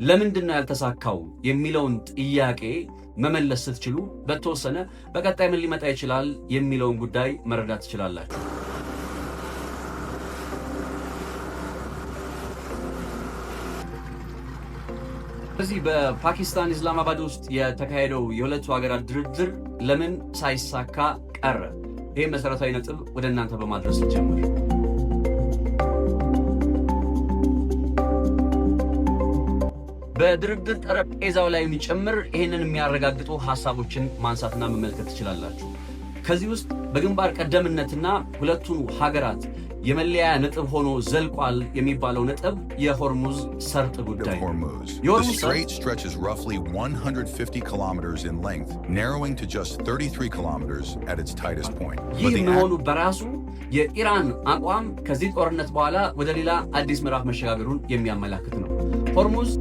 ለምንድነው ያልተሳካው የሚለውን ጥያቄ መመለስ ስትችሉ በተወሰነ በቀጣይ ምን ሊመጣ ይችላል የሚለውን ጉዳይ መረዳት ትችላላችሁ። በዚህ በፓኪስታን ኢስላማባድ ውስጥ የተካሄደው የሁለቱ ሀገራት ድርድር ለምን ሳይሳካ ቀረ? ይሄ መሰረታዊ ነጥብ ወደ እናንተ በማድረስ ልጀምር። በድርድር ጠረጴዛው ላይ የሚጨምር ይሄንን የሚያረጋግጡ ሐሳቦችን ማንሳትና መመልከት ትችላላችሁ። ከዚህ ውስጥ በግንባር ቀደምነትና ሁለቱን ሀገራት የመለያ ነጥብ ሆኖ ዘልቋል የሚባለው ነጥብ የሆርሙዝ ሰርጥ ጉዳይ ነው። The strait stretches roughly 150 kilometers in length, narrowing to just 33 kilometers at its tightest point. ይህ መሆኑ በራሱ የኢራን አቋም ከዚህ ጦርነት በኋላ ወደ ሌላ አዲስ ምዕራፍ መሸጋገሩን የሚያመላክት ነው። ሆርሙዝ